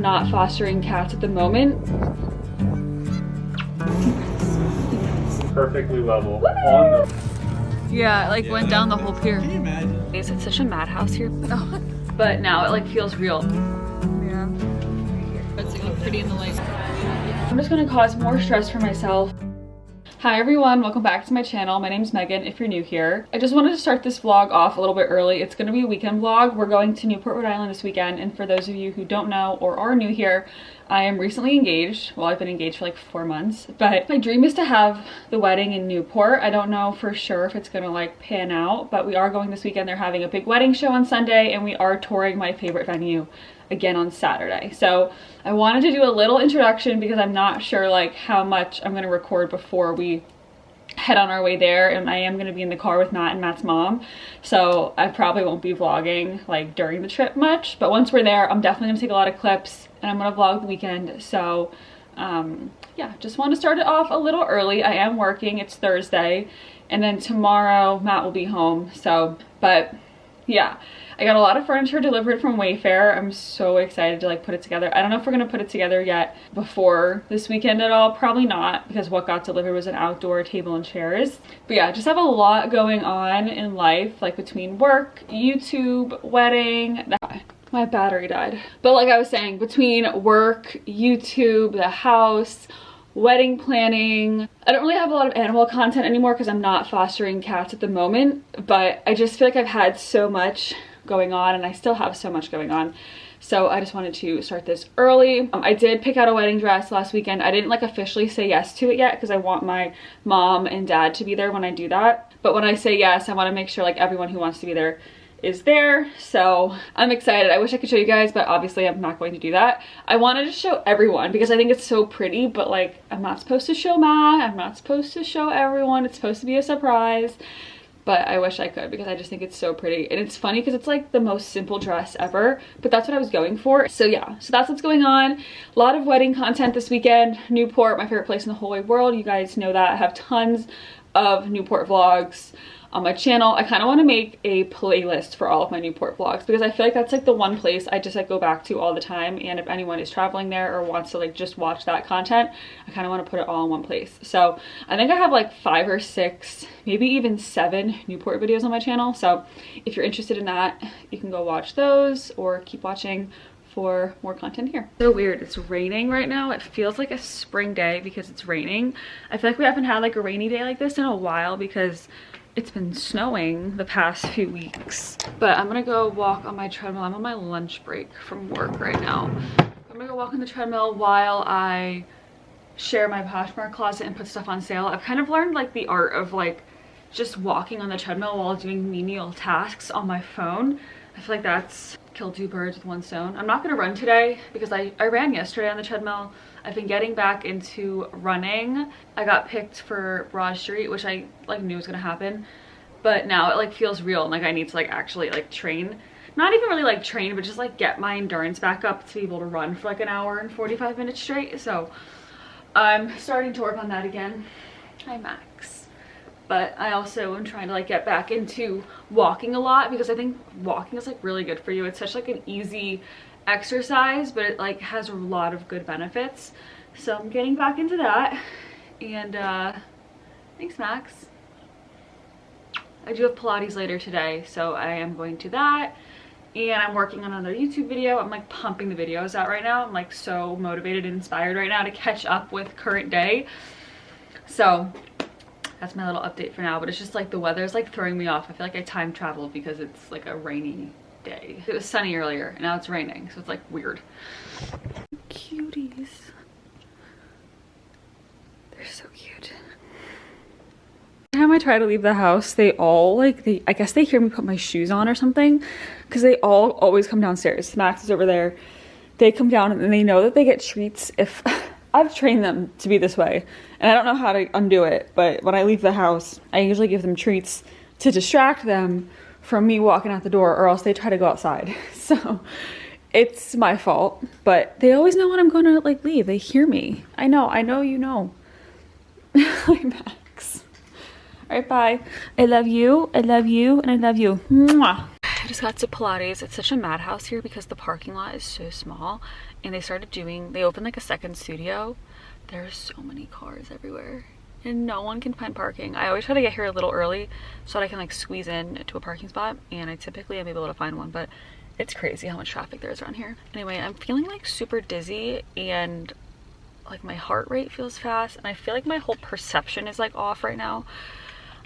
not fostering cats at the moment. Perfectly level. On the... Yeah, it like went down the whole pier. Can you imagine? It's such a madhouse here. Oh. But now it like feels real. Yeah. It's like pretty in the light. I'm just gonna cause more stress for myself. Hi everyone, welcome back to my channel. My name's Megan if you're new here. I just wanted to start this vlog off a little bit early. It's gonna be a weekend vlog. We're going to Newport, Rhode Island this weekend, and for those of you who don't know or are new here, I am recently engaged. Well, I've been engaged for like 4 months, but my dream is to have the wedding in Newport. I don't know for sure if it's gonna like pan out, but we are going this weekend. They're having a big wedding show on Sunday, and we are touring my favorite venue again on Saturday. So I wanted to do a little introduction because I'm not sure like how much I'm gonna record before we head on our way there, and I am going to be in the car with Matt and Matt's mom, so I probably won't be vlogging like during the trip much, but once we're there I'm definitely going to take a lot of clips and I'm going to vlog the weekend. So yeah, just want to start it off a little early. I am working, it's Thursday, and then tomorrow Matt will be home. So but yeah, I got a lot of furniture delivered from Wayfair. I'm so excited to like put it together. I don't know if we're gonna put it together yet before this weekend at all. Probably not, because what got delivered was an outdoor table and chairs. But yeah, just have a lot going on in life, like between work, YouTube, wedding. My battery died. But like I was saying, between work, YouTube, the house, wedding planning. I don't really have a lot of animal content anymore because I'm not fostering cats at the moment, but I just feel like I've had so much going on, and I still have so much going on. So I just wanted to start this early. I did pick out a wedding dress last weekend. I didn't like officially say yes to it yet because I want my mom and dad to be there when I do that. But when I say yes, I want to make sure like everyone who wants to be there is there. So I'm excited. I wish I could show you guys, but obviously I'm not going to do that. I wanted to show everyone because I think it's so pretty, but like I'm not supposed to show Matt, I'm not supposed to show everyone. It's supposed to be a surprise, but I wish I could because I just think it's so pretty. And it's funny because it's like the most simple dress ever, but that's what I was going for. So yeah, so that's what's going on. A lot of wedding content this weekend. Newport, my favorite place in the whole wide world. You guys know that. I have tons of Newport vlogs on my channel. I kind of want to make a playlist for all of my Newport vlogs because I feel like that's like the one place I just like go back to all the time, and if anyone is traveling there or wants to like just watch that content, I kind of want to put it all in one place. So I think I have like 5 or 6, maybe even 7 Newport videos on my channel. So if you're interested in that, you can go watch those or keep watching for more content here. So weird, it's raining right now. It feels like a spring day because it's raining. I feel like we haven't had like a rainy day like this in a while because it's been snowing the past few weeks. But I'm gonna go walk on my treadmill. I'm on my lunch break from work right now. I'm gonna go walk on the treadmill while I share my Poshmark closet and put stuff on sale. I've kind of learned like the art of like just walking on the treadmill while doing menial tasks on my phone. I feel like that's kill 2 birds with 1 stone. I'm not gonna run today because I ran yesterday on the treadmill. I've been getting back into running. I got picked for Broad Street, which I like knew was gonna happen, but now it like feels real and like I need to like actually like train. Not even really like train, but just like get my endurance back up to be able to run for like an hour and 45 minutes straight. So I'm starting to work on that again. Hi Max. But I also am trying to like get back into walking a lot because I think walking is like really good for you. It's such like an easy exercise, but it like has a lot of good benefits. So I'm getting back into that. And thanks Max. I do have Pilates later today, so I am going to that. And I'm working on another YouTube video. I'm like pumping the videos out right now. I'm like so motivated and inspired right now to catch up with current day. So that's my little update for now, but it's just like the weather is like throwing me off. I feel like I time traveled because it's like a rainy day. It was sunny earlier and now it's raining, so it's like weird. Cuties. They're so cute. Every time I try to leave the house, they all like, I guess they hear me put my shoes on or something, because they all always come downstairs. Max is over there. They come down and they know that they get treats if I've trained them to be this way, and I don't know how to undo it, but when I leave the house, I usually give them treats to distract them from me walking out the door, or else they try to go outside. So it's my fault, but they always know when I'm gonna like leave. They hear me. I know you know. Hi Max. All right, bye. I love you, and I love you. Mwah. I just got to Pilates. It's such a madhouse here because the parking lot is so small, and they opened like a second studio. There's so many cars everywhere and no one can find parking. I always try to get here a little early so that I can like squeeze in to a parking spot, and I typically am able to find one, but it's crazy how much traffic there is around here. Anyway, I'm feeling like super dizzy, and like my heart rate feels fast, and I feel like my whole perception is like off right now.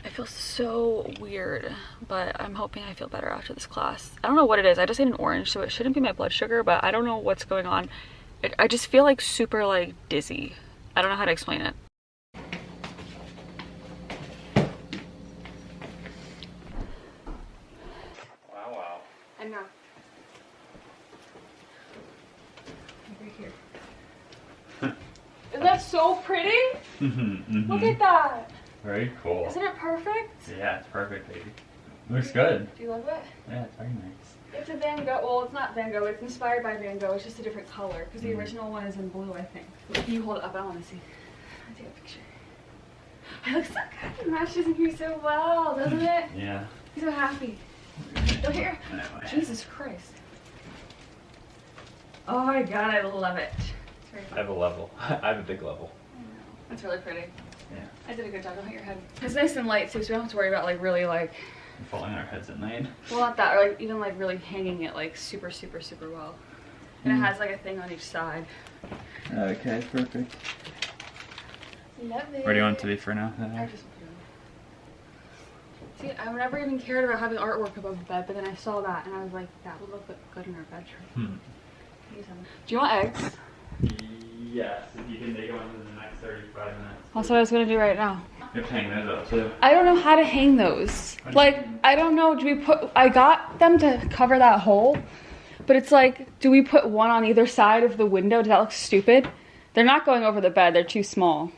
I feel so weird, but I'm hoping I feel better after this class. I don't know what it is. I just ate an orange, so it shouldn't be my blood sugar, but I don't know what's going on. I just feel like super like dizzy. I don't know how to explain it. Wow. I know. Right here. Isn't that so pretty? Look at that. Very cool. Isn't it perfect? Yeah, it's perfect, baby. Looks good. Do you love it? Yeah, it's very nice. It's a Van Gogh. Well, it's not Van Gogh. It's inspired by Van Gogh. It's just a different color because the original one is in blue, I think. Can you hold it up? I want to see. I'll take a picture. It looks so good. It matches in here so well, doesn't it? Yeah. I'm so happy. Don't hit your... Jesus Christ. Oh my god, I love it. It's very fun. I have a level. I have a big level. I know. That's really pretty. Yeah. I did a good job. Don't hit your head. It's nice and light too, so we don't have to worry about like really like... Falling on our heads at night. Well, not that, or like even like really hanging it like super well. And it has like a thing on each side. Okay, perfect. Love it. Where do you want it to be for now? I just see, I've never even cared about having artwork above the bed, but then I saw that and I was like, that would look good in our bedroom. Do you want eggs? Yes, if you can make one in the next 35 minutes. That's what I was gonna do right now. You have to hang those up too. I don't know how to hang those. Like, I don't know, I got them to cover that hole, but it's like, do we put one on either side of the window? Does that look stupid? They're not going over the bed, they're too small.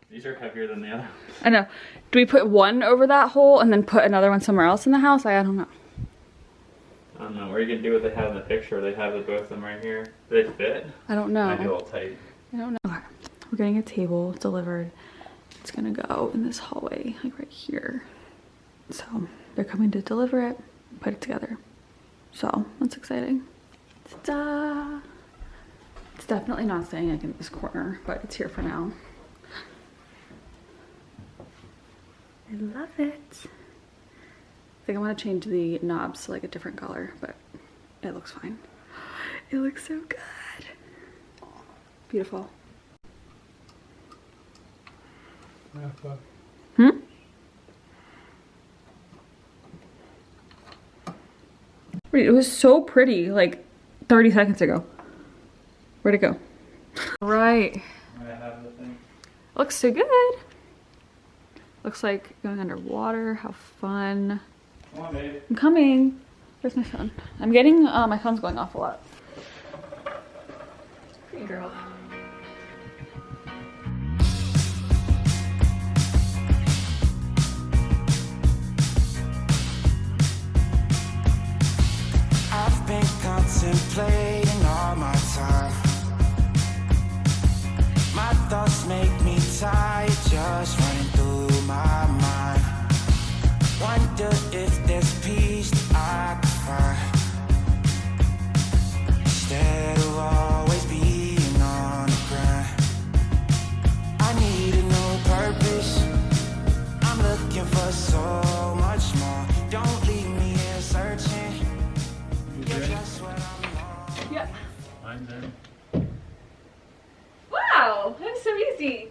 These are heavier than the other. I know. Do we put one over that hole and then put another one somewhere else in the house? I don't know. I don't know. Or you can do what they have in the picture. They have both of them right here. Do they fit? I don't know. Might be a little tight. I don't know. Okay. We're getting a table delivered. It's gonna go in this hallway, like right here. So they're coming to deliver it, put it together. So that's exciting. Ta-da! It's definitely not staying like in this corner, but it's here for now. I love it. I think I want to change the knobs to like a different color, but it looks fine. It looks so good. Beautiful. Wait, it was so pretty like 30 seconds ago. Where'd it go? Right. I have the thing. Looks so good. Looks like going underwater. How fun. Come on, babe. I'm coming. Where's my phone? I'm getting, my phone's going off a lot. Pretty girl. I've been contemplating all my time. My thoughts make me tired, just running through my mind. Wonder if there's peace that I can find, instead of always being on the grind. I need a new purpose. I'm looking for so much more. Don't leave me here searching. You're just what I'm on. Yep. Mine's in. Wow, that's so easy.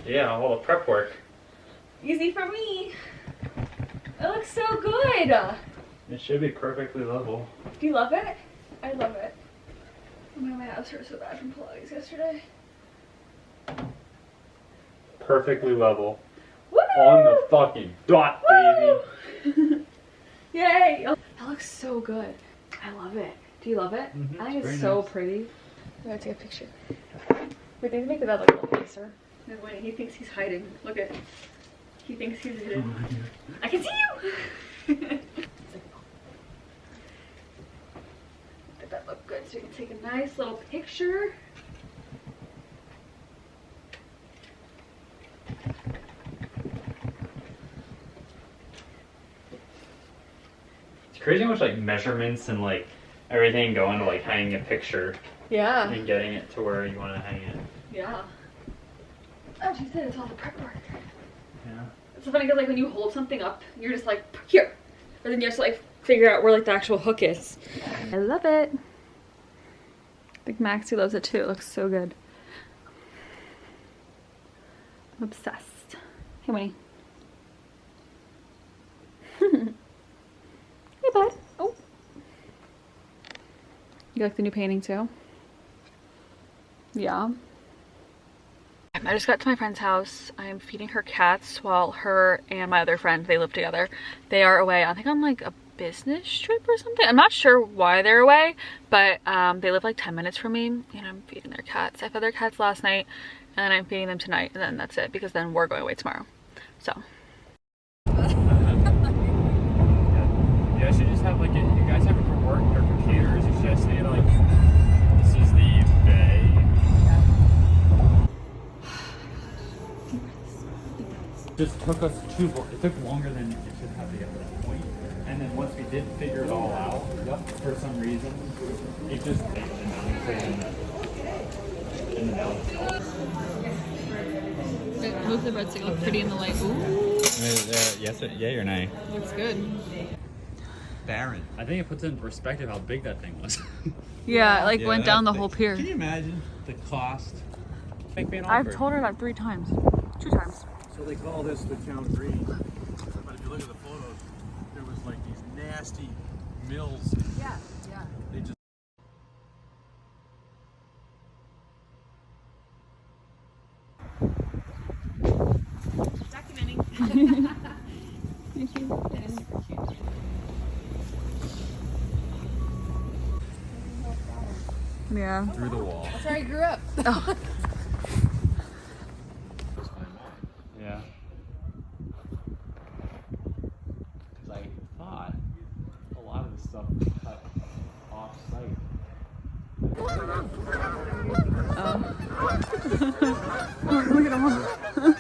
Yeah, all the prep work. Easy for me. It looks so good. It should be perfectly level. Do you love it? I love it. Oh my abs hurt so bad from Pilates yesterday. Perfectly level. Woo! On the fucking dot, baby. Yay! That looks so good. I love it. Do you love it? I think it's so nice. pretty. I'm gonna take a picture. Wait, they make the bed look a little nicer. No way, he thinks he's hiding. Look at. He thinks he's hidden. I can see you! Did that look good? So you can take a nice little picture. It's crazy how much like measurements and like everything go into like hanging a picture. Yeah. And getting it to where you want to hang it. Yeah. Oh, she said it's all the prep work. Yeah. It's so funny because like when you hold something up, you're just like, here. But then you have to like figure out where like the actual hook is. I love it. I think Maxie loves it too. It looks so good. I'm obsessed. Hey, Winnie. Hey, bud. Oh. You like the new painting too? Yeah. I just got to my friend's house. I am feeding her cats while her and my other friend, they live together. They are away, I think on like a business trip or something. I'm not sure why they're away, but they live like 10 minutes from me and I'm feeding their cats. I fed their cats last night and I'm feeding them tonight and then that's it because then we're going away tomorrow. So. Yeah, I should just have like, you guys have it for work, your computers, you should say like, this is the bay. Just took us it took longer than it should have to get to that point. And then once we did figure it all out, for some reason, it just in the middle. Move the breadstick, look pretty in the light. Ooh. Yes, yay or nay? Looks good. Barren. I think it puts in perspective how big that thing was. Yeah, it like went down the whole pier. Can you imagine the cost? Make me an offer. I've told her that 3 times. 2 times. So they call this the town green. But if you look at the photos, there was like these nasty mills. Yeah, yeah. They just Documenting. Thank you. Yeah. through the wall. That's where I grew up. Oh. Yeah. Because I thought a lot of the stuff was cut off site. Look at them.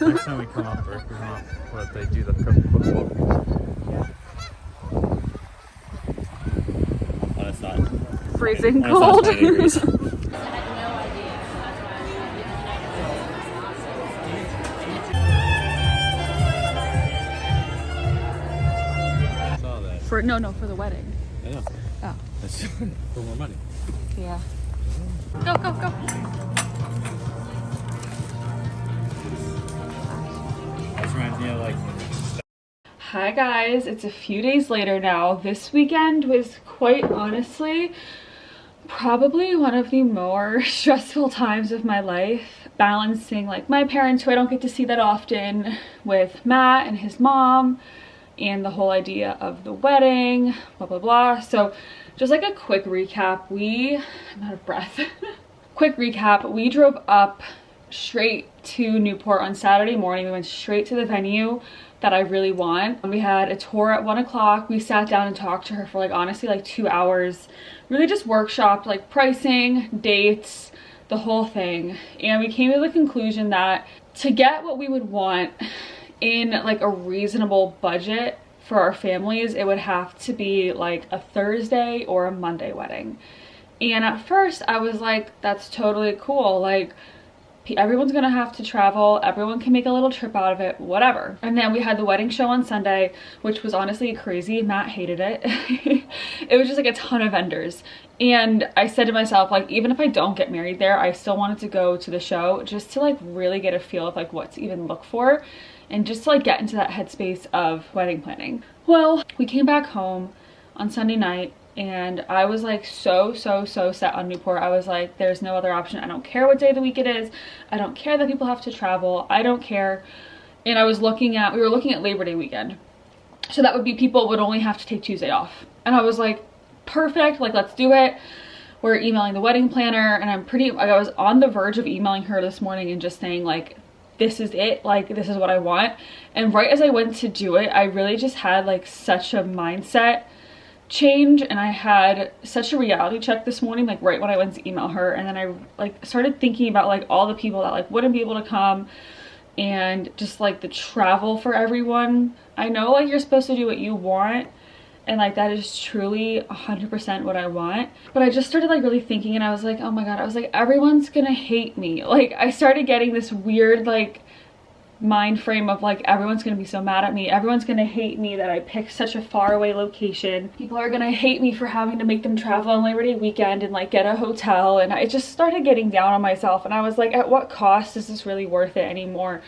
Next time we come up, or if we come up, what they do the football. Oh, it's not. Freezing Oh, it's not cold. 20 degrees. Saw that. For for the wedding. I know. Oh. That's for more money. Yeah. Go, go, go. This reminds me of like. Hi guys, it's a few days later now. This weekend was quite honestly probably one of the more stressful times of my life. Balancing like my parents, who I don't get to see that often, with Matt and his mom, and the whole idea of the wedding, blah blah blah. So just like a quick recap, I'm out of breath. Quick recap, we drove up straight to Newport on Saturday morning. We went straight to the venue that I really want. We had a tour at 1 o'clock. We sat down and talked to her for like honestly like 2 hours. Really just workshopped like pricing, dates, the whole thing. And we came to the conclusion that to get what we would want in like a reasonable budget for our families, it would have to be like a Thursday or a Monday wedding. And at first I was like, that's totally cool. Like everyone's gonna have to travel, everyone can make a little trip out of it, whatever. And then we had the wedding show on Sunday, which was honestly crazy. Matt hated it. It was just like a ton of vendors. And I said to myself, like, even if I don't get married there, I still wanted to go to the show just to like really get a feel of like what to even look for and just to like get into that headspace of wedding planning. Well, we came back home on Sunday night and I was like so set on Newport. I was like, there's no other option. I don't care what day of the week it is. I don't care that people have to travel. I don't care. And we were looking at Labor Day weekend. So that would be people would only have to take Tuesday off. And I was like, perfect, like let's do it. We're emailing the wedding planner and I was on the verge of emailing her this morning and just saying like, this is it, like this is what I want. And right as I went to do it, I really just had like such a mindset change and I had such a reality check this morning, like right when I went to email her. And then I like started thinking about like all the people that like wouldn't be able to come and just like the travel for everyone. I know like you're supposed to do what you want and like that is truly 100% what I want. But I just started like really thinking, and I was like, oh my god, I was like, everyone's gonna hate me. Like I started getting this weird like mind frame of like, everyone's gonna be so mad at me, everyone's gonna hate me that I picked such a far away location, people are gonna hate me for having to make them travel on Labor Day weekend and like get a hotel. And I just started getting down on myself, and I was like, at what cost is this really worth it anymore?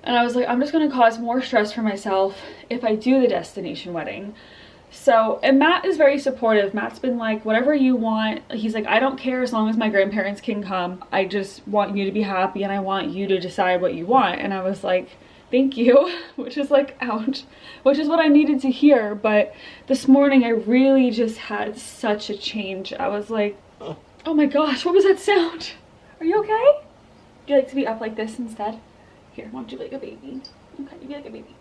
And I was like, I'm just gonna cause more stress for myself if I do the destination wedding. So, and Matt is very supportive. Matt's been like, whatever you want. He's like, I don't care as long as my grandparents can come. I just want you to be happy, and I want you to decide what you want. And I was like, thank you, which is like, ouch, which is what I needed to hear. But this morning I really just had such a change. I was like, oh my gosh, what was that sound? Are you okay? Would you like to be up like this instead? Here, why don't you be like a baby? Okay, you be like a baby.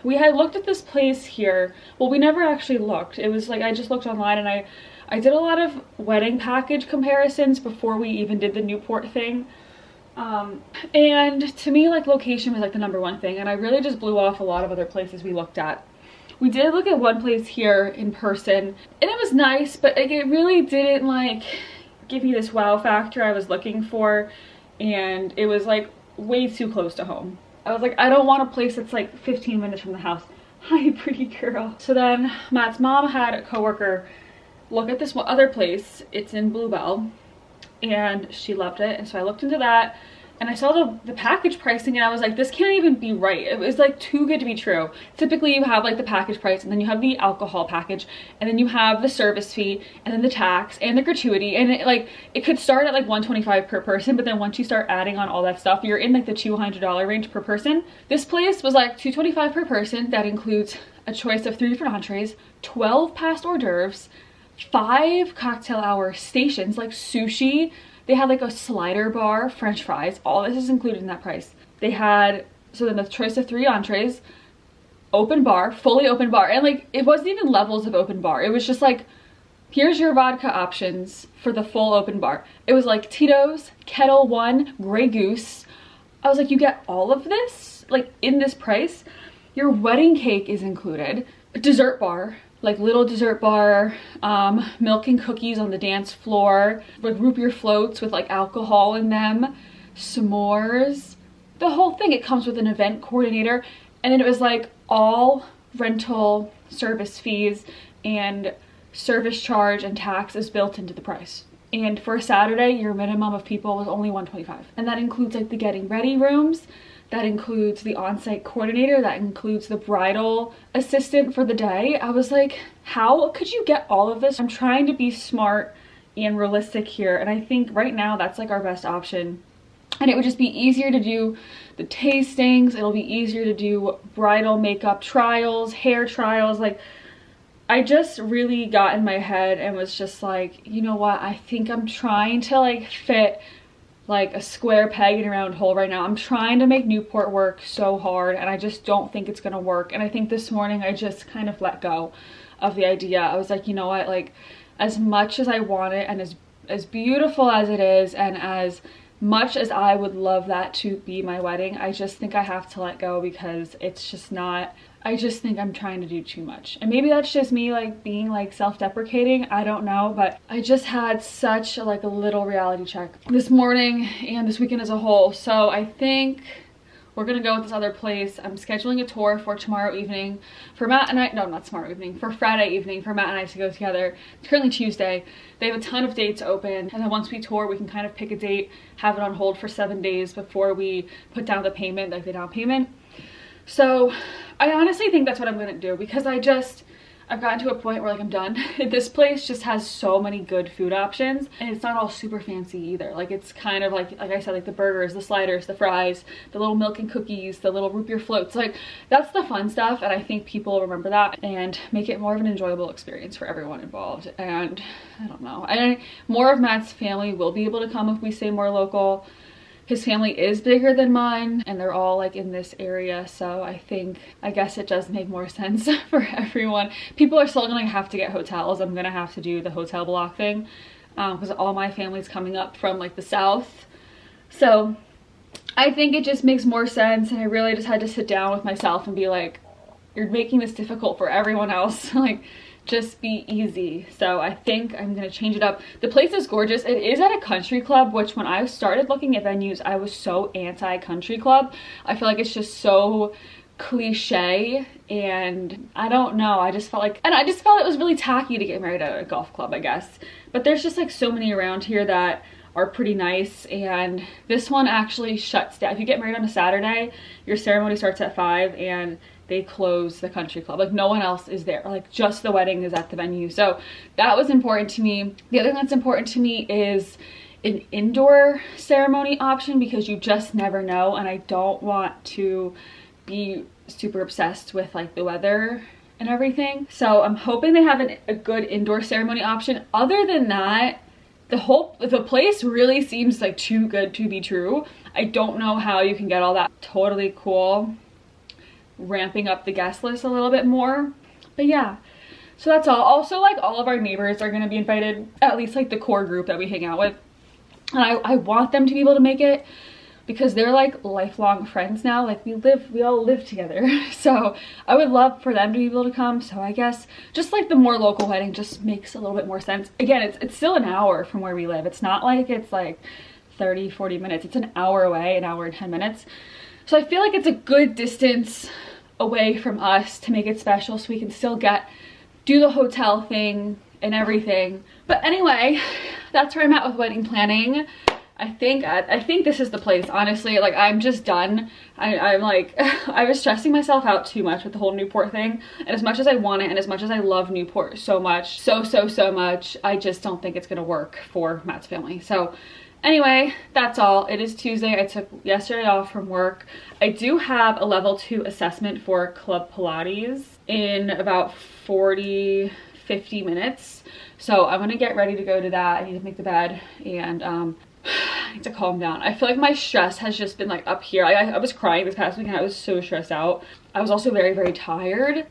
We had looked at this place here. Well, we never actually looked. It was like, I just looked online, and I did a lot of wedding package comparisons before we even did the Newport thing. And to me, like, location was like the #1 thing, and I really just blew off a lot of other places we looked at. We did look at one place here in person, and it was nice, but like, it really didn't like give me this wow factor I was looking for, and it was like way too close to home. I was like, I don't want a place that's like 15 minutes from the house. Hi, pretty girl. So then Matt's mom had a coworker look at this one other place. It's in Bluebell, and she loved it. And so I looked into that, and I saw the package pricing, and I was like, this can't even be right. It was like too good to be true. Typically you have like the package price, and then you have the alcohol package, and then you have the service fee, and then the tax and the gratuity, and it could start at like $125 per person, but then once you start adding on all that stuff, you're in like the $200 range per person. This place was like $225 per person. That includes a choice of 3 different entrees, 12 past hors d'oeuvres, 5 cocktail hour stations like sushi. They had like a slider bar, french fries, all this is included in that price. They had, so then the choice of 3 entrees, open bar, fully open bar. And like, it wasn't even levels of open bar. It was just like, here's your vodka options for the full open bar. It was like Tito's, Kettle One, Grey Goose. I was like, you get all of this like in this price. Your wedding cake is included, a dessert bar, like little dessert bar, milk and cookies on the dance floor, with root beer floats with like alcohol in them, s'mores, the whole thing. It comes with an event coordinator, and then it was like all rental service fees and service charge and tax is built into the price. And for a Saturday, your minimum of people was only $125, and that includes like the getting ready rooms, that includes the on-site coordinator, that includes the bridal assistant for the day. I was like, how could you get all of this? I'm trying to be smart and realistic here, and I think right now that's like our best option. And it would just be easier to do the tastings, it'll be easier to do bridal makeup trials, hair trials. Like, I just really got in my head and was just like, you know what, I think I'm trying to like fit like a square peg in a round hole right now. I'm trying to make Newport work so hard, and I just don't think it's gonna work. And I think this morning I just kind of let go of the idea. I was like, you know what, like, as much as I want it, and as beautiful as it is, and as much as I would love that to be my wedding, I just think I have to let go, because it's just not, I just think I'm trying to do too much. And maybe that's just me like being like self-deprecating, I don't know, but I just had such a little reality check this morning and this weekend as a whole. So I think we're gonna go with this other place. I'm scheduling a tour for tomorrow evening for Matt and I, no, not tomorrow evening, for Friday evening for Matt and I to go together. It's currently Tuesday. They have a ton of dates open, and then once we tour, we can kind of pick a date, have it on hold for 7 days before we put down the payment, like the down payment. So I honestly think that's what I'm gonna do, because I've gotten to a point where like I'm done. This place just has so many good food options, and it's not all super fancy either. Like, it's kind of like I said, like the burgers, the sliders, the fries, the little milk and cookies, the little root beer floats. Like, that's the fun stuff, and I think people will remember that and make it more of an enjoyable experience for everyone involved. And I don't know, more of Matt's family will be able to come if we stay more local. His family is bigger than mine, and they're all like in this area, so I guess it does make more sense for everyone. People are still gonna have to get hotels. I'm gonna have to do the hotel block thing, because all my family's coming up from like the south. So I think it just makes more sense, and I really just had to sit down with myself and be like, you're making this difficult for everyone else. Like, just be easy. So I think I'm gonna change it up. The place is gorgeous. It is at a country club, which when I started looking at venues, I was so anti-country club. I feel like it's just so cliche, and I don't know, I just felt it was really tacky to get married at a golf club, I guess. But there's just like so many around here that are pretty nice, and this one actually shuts down. If you get married on a Saturday, your ceremony starts at 5 and they close the country club. Like, no one else is there, like just the wedding is at the venue. So that was important to me. The other thing that's important to me is an indoor ceremony option, because you just never know, and I don't want to be super obsessed with like the weather and everything. So I'm hoping they have a good indoor ceremony option. Other than that, the place really seems like too good to be true. I don't know how you can get all that. Totally cool. Ramping up the guest list a little bit more. But yeah, so that's all. Also, like, all of our neighbors are going to be invited, at least like the core group that we hang out with. And I want them to be able to make it, because they're like lifelong friends now. Like, we all live together. So I would love for them to be able to come. So I guess just like the more local wedding just makes a little bit more sense. Again, it's still an hour from where we live. It's not like it's like 30-40 minutes. It's an hour away, an hour and 10 minutes. So I feel like it's a good distance away from us to make it special, so we can still do the hotel thing and everything. But anyway, that's where I'm at with wedding planning. I think this is the place, honestly. Like, I'm just done. I'm like, I was stressing myself out too much with the whole Newport thing. And as much as I want it, and as much as I love Newport so much, so much, I just don't think it's gonna work for Matt's family. So anyway, that's all. It is Tuesday. I took yesterday off from work. I do have a level 2 assessment for Club Pilates in about 40-50 minutes. So I'm gonna get ready to go to that. I need to make the bed, and I need to calm down. I feel like my stress has just been like up here. I was crying this past weekend. I was so stressed out. I was also very tired.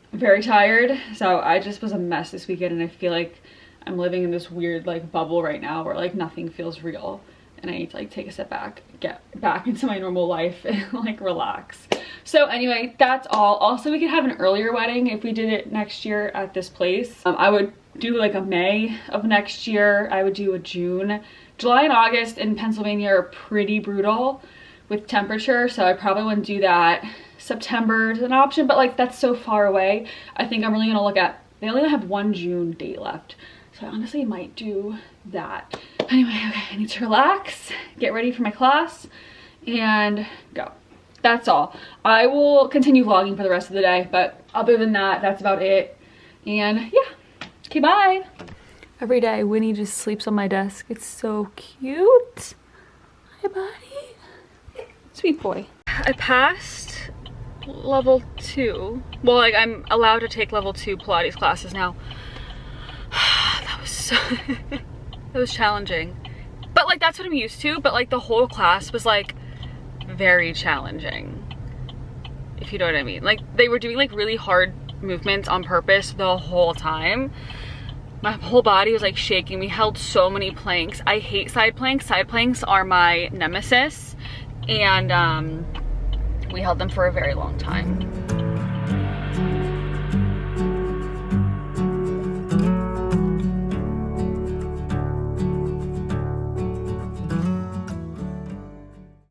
So I just was a mess this weekend, and I feel like I'm living in this weird like bubble right now where like nothing feels real. And I need to like take a step back, get back into my normal life, and like relax. So anyway, that's all. Also, we could have an earlier wedding if we did it next year at this place. I would do like a May of next year. I would do a June. July and August in Pennsylvania are pretty brutal with temperature, so I probably wouldn't do that. September is an option, but like that's so far away. I think I'm really gonna look at, they only have one June date left, so I honestly might do that. Anyway, okay, I need to relax, get ready for my class, and go. That's all. I will continue vlogging for the rest of the day, but other than that, that's about it. And yeah, okay, bye. Every day, Winnie just sleeps on my desk. It's so cute. Hi, buddy. Sweet boy. I passed level 2. Well, like, I'm allowed to take level 2 Pilates classes now. That was so... It was challenging. But, like, that's what I'm used to. But, like, the whole class was, like, very challenging. If you know what I mean. Like, they were doing, like, really hard movements on purpose the whole time. My whole body was like shaking. We held so many planks. I hate side planks. Side planks are my nemesis. And we held them for a very long time.